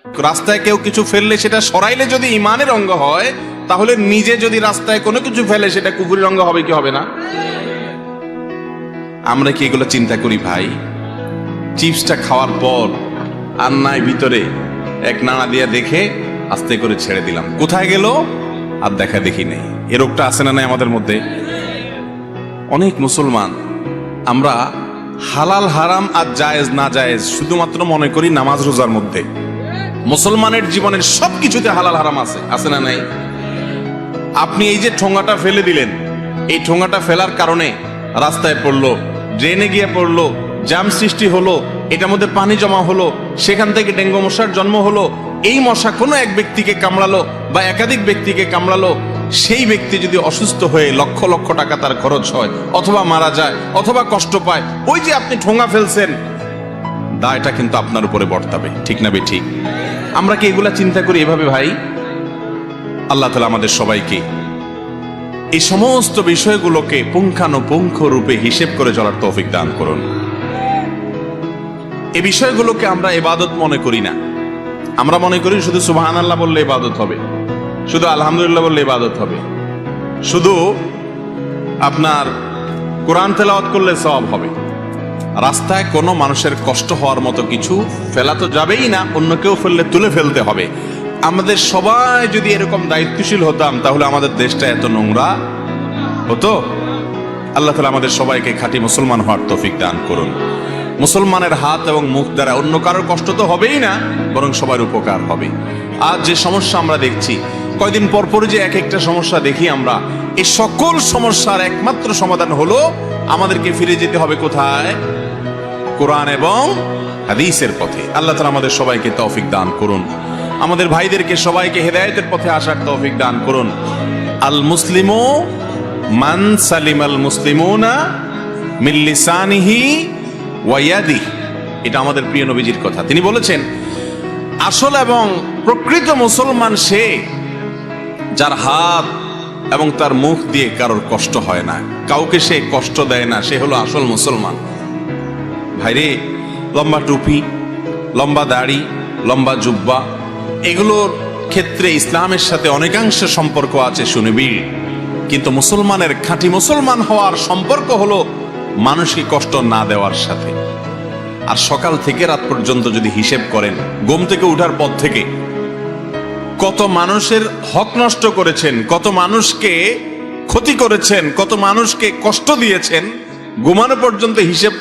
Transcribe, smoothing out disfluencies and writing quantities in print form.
রাস্তায় কেউ কিছু ফেললে সেটা সরাইলে যদি ইমানের অঙ্গ হয়, তাহলে নিজে যদি রাস্তায় কোনো কিছু ফেলে সেটা কুফুরির অঙ্গ হবে কি হবে না? আমরা কি এগুলো চিন্তা করি ভাই? চিপসটা খাওয়ার পর আন্নায় ভিতরে এক নাড়া দিয়া দেখে আস্তে করে ছেড়ে দিলাম, কোথায় গেল আর দেখা দেখি নেই। এ রোগটা আছে না নাই আমাদের মধ্যে? অনেক মুসলমান আমরা হালাল হারাম আর জায়েজ না জায়েজ শুধুমাত্র মনে করি নামাজ রোজার মধ্যে। মুসলমানের জীবনের সবকিছুতে হালাল হারাম আছে না নাই? আপনি এই যে ঠোঙাটা ফেলে দিলেন, এই ঠোঙাটা ফেলার কারণে রাস্তায় পড়লো, ড্রেনে গিয়ে পড়লো, জ্যাম সৃষ্টি হলো, এটার মধ্যে পানি জমা হলো, সেখান থেকে ডেঙ্গু মশার জন্ম হলো। এই মশা কোনো এক ব্যক্তিকে কামড়ালো বা একাধিক ব্যক্তিকে কামড়ালো, সেই ব্যক্তি যদি অসুস্থ হয়ে লক্ষ লক্ষ টাকা তার খরচ হয়, অথবা মারা যায়, অথবা কষ্ট পায়, ওই যে আপনি ঠোঙা ফেলছেন, দায়টা কিন্তু আপনার উপরে বর্তাবে। ঠিক না বে ঠিক? আমরা কি এগুলা চিন্তা করি এভাবে ভাই? আল্লাহ তাআলা আমাদের সবাইকে এই সমস্ত বিষয়গুলোকে পুঙ্খানুপুঙ্খ রূপে হিসেব করে চলার তৌফিক দান করুন। এই বিষয়গুলোকে আমরা ইবাদত মনে করি না। আমরা মনে করি শুধু সুবহানাল্লাহ বললে ইবাদত হবে, শুধু আলহামদুলিল্লাহ বললে ইবাদত হবে, শুধু আপনার কোরআন তেলাওয়াত করলে সওয়াব হবে। রাস্তায় কোনো মানুষের কষ্ট হওয়ার মতো কিছু ফেলা তো যাবেই না, অন্য কেউ ফেললে তুলে ফেলতে হবে। আমাদের সবাই যদি এরকম দায়িত্বশীল হতাম, তাহলে আমাদের দেশটা এত নোংরা হতো? আল্লাহ তাআলা আমাদের সবাইকে খাঁটি মুসলমান হওয়ার তৌফিক দান করুন। মুসলমানের হাত এবং মুখ দ্বারা অন্য কারোর কষ্ট তো হবেই না, বরং সবার উপকার হবে। আজ যে সমস্যা আমরা দেখছি, কয়দিন পর পর যে এক একটা সমস্যা দেখি আমরা, এই সকল সমস্যার একমাত্র সমাধান হলো আমাদেরকে ফিরে যেতে হবে কোথায়? কোরআন এবং হাদিসের পথে। আল্লাহ তাআলা আমাদের সবাইকে তৌফিক দান করুন। আমাদের ভাইদেরকে সবাইকে হেদায়েতের পথে আসার তৌফিক দান করুন। আল মুসলিমু মান সালিমাল মুসলিমুনা মিন লিসানিহি ওয়া ইয়াদিহি, এটা আমাদের প্রিয় নবীজির কথা। তিনি বলেছেন, আসল এবং প্রকৃত মুসলমান সে যার হাত এবং তার মুখ দিয়ে কারোর কষ্ট হয় না, কাউকে সে কষ্ট দেয় না, সে হলো আসল মুসলমান। ভাইরে, লম্বা টুপি, লম্বা দাড়ি, লম্বা জুব্বা, এগুলোর ক্ষেত্রে ইসলামের সাথে অনেকাংশে সম্পর্ক আছে সুনিবিড়, কিন্তু মুসলমানের খাঁটি মুসলমান হওয়ার সম্পর্ক হলো মানুষকে কষ্ট না দেওয়ার সাথে। আর সকাল থেকে রাত পর্যন্ত যদি হিসেব করেন, ঘুম থেকে উঠার পর থেকে কত মানুষের হক নষ্ট করেছেন, কত মানুষকে ক্ষতি করেছেন, কত মানুষকে কষ্ট দিয়েছেন, ঘুমানো পর্যন্ত হিসেব